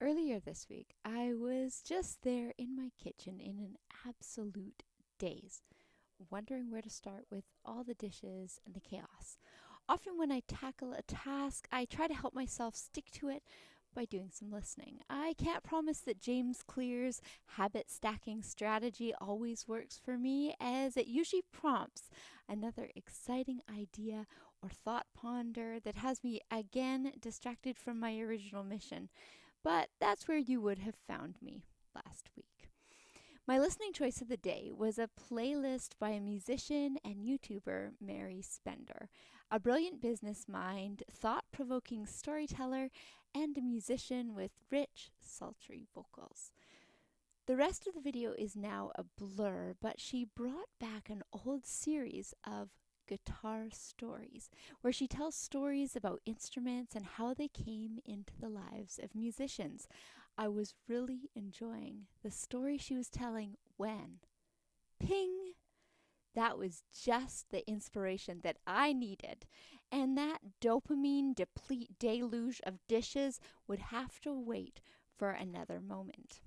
Earlier this week, I was just there in my kitchen in an absolute daze, wondering where to start with all the dishes and the chaos. Often, when I tackle a task, I try to help myself stick to it by doing some listening. I can't promise that James Clear's habit stacking strategy always works for me, as it usually prompts another exciting idea or thought ponder that has me again distracted from my original mission. But that's where you would have found me last week. My listening choice of the day was a playlist by a musician and YouTuber, Mary Spender, a brilliant business mind, thought-provoking storyteller, and a musician with rich, sultry vocals. The rest of the video is now a blur, but she brought back an old series of guitar stories, where she tells stories about instruments and how they came into the lives of musicians. I was really enjoying the story she was telling when, ping, that was just the inspiration that I needed. And that dopamine deplete deluge of dishes would have to wait for another moment.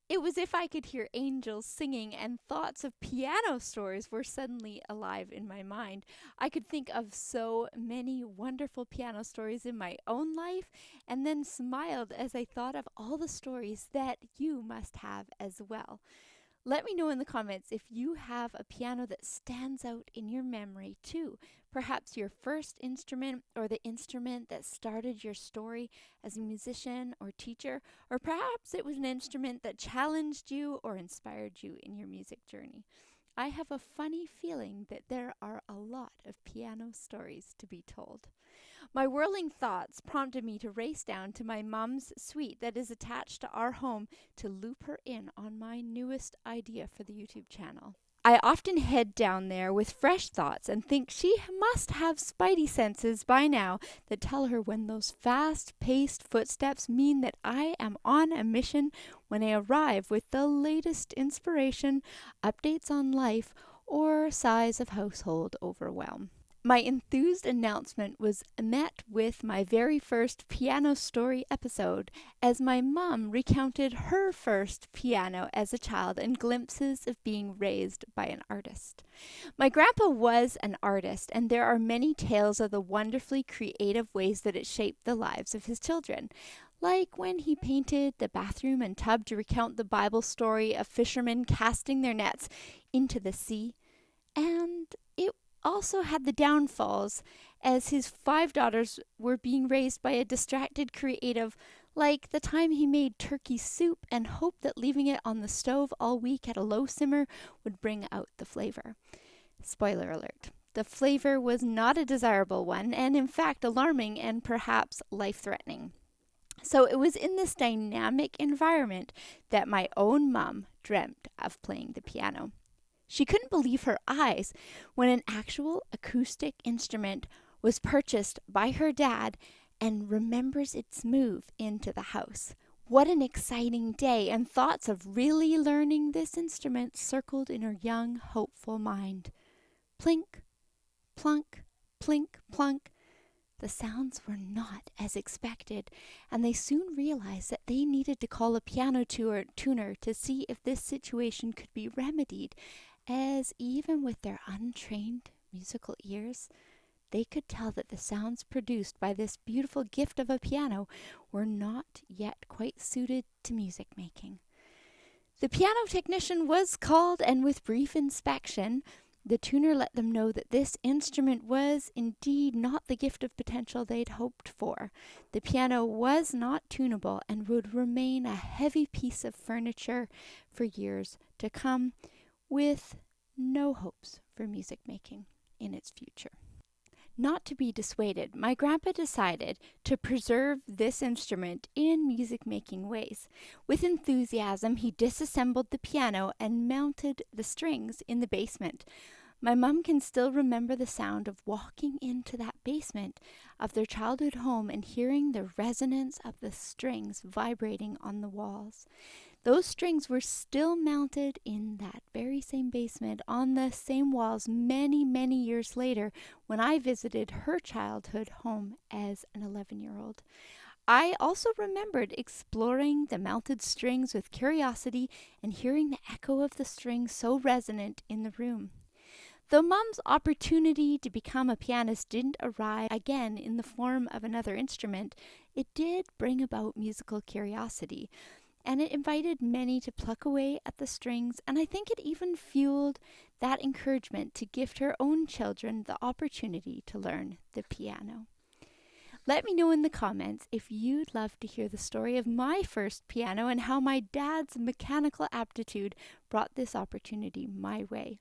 It was if I could hear angels singing, and thoughts of piano stories were suddenly alive in my mind. I could think of so many wonderful piano stories in my own life, and then smiled as I thought of all the stories that you must have as well. Let me know in the comments if you have a piano that stands out in your memory too. Perhaps your first instrument, or the instrument that started your story as a musician or teacher, or perhaps it was an instrument that challenged you or inspired you in your music journey. I have a funny feeling that there are a lot of piano stories to be told. My whirling thoughts prompted me to race down to my mom's suite that is attached to our home to loop her in on my newest idea for the YouTube channel. I often head down there with fresh thoughts and think she must have spidey senses by now that tell her when those fast-paced footsteps mean that I am on a mission when I arrive with the latest inspiration, updates on life, or sighs of household overwhelm. My enthused announcement was met with my very first piano story episode, as my mom recounted her first piano as a child and glimpses of being raised by an artist. My grandpa was an artist, and there are many tales of the wonderfully creative ways that it shaped the lives of his children. Like when he painted the bathroom and tub to recount the Bible story of fishermen casting their nets into the sea. And it also had the downfalls, as his 5 daughters were being raised by a distracted creative, like the time he made turkey soup and hoped that leaving it on the stove all week at a low simmer would bring out the flavor. Spoiler alert. The flavor was not a desirable one, and in fact alarming and perhaps life-threatening. So it was in this dynamic environment that my own mom dreamt of playing the piano. She couldn't believe her eyes when an actual acoustic instrument was purchased by her dad and remembers its move into the house. What an exciting day, and thoughts of really learning this instrument circled in her young, hopeful mind. Plink, plunk, plink, plunk. The sounds were not as expected, and they soon realized that they needed to call a piano tuner to see if this situation could be remedied, as even with their untrained musical ears, they could tell that the sounds produced by this beautiful gift of a piano were not yet quite suited to music making. The piano technician was called, and with brief inspection, the tuner let them know that this instrument was indeed not the gift of potential they'd hoped for. The piano was not tunable and would remain a heavy piece of furniture for years to come, with no hopes for music making in its future. Not to be dissuaded, my grandpa decided to preserve this instrument in music-making ways. With enthusiasm, he disassembled the piano and mounted the strings in the basement. My mom can still remember the sound of walking into that basement of their childhood home and hearing the resonance of the strings vibrating on the walls. Those strings were still mounted in that very same basement on the same walls many, many years later when I visited her childhood home as an 11-year-old. I also remembered exploring the mounted strings with curiosity and hearing the echo of the strings so resonant in the room. Though Mom's opportunity to become a pianist didn't arrive again in the form of another instrument, it did bring about musical curiosity, and it invited many to pluck away at the strings, and I think it even fueled that encouragement to gift her own children the opportunity to learn the piano. Let me know in the comments if you'd love to hear the story of my first piano and how my dad's mechanical aptitude brought this opportunity my way.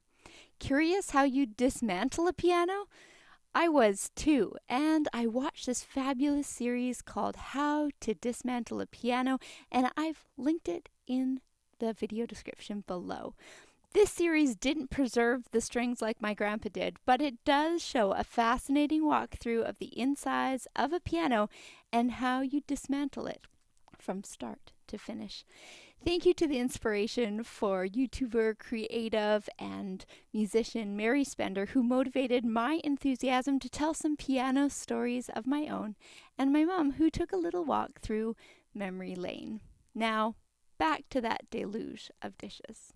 Curious how you dismantle a piano? I was too, and I watched this fabulous series called How to Dismantle a Piano, and I've linked it in the video description below. This series didn't preserve the strings like my grandpa did, but it does show a fascinating walkthrough of the insides of a piano and how you dismantle it from start to finish. Thank you to the inspiration for YouTuber, creative, and musician Mary Spender, who motivated my enthusiasm to tell some piano stories of my own, and my mom, who took a little walk through memory lane. Now, back to that deluge of dishes.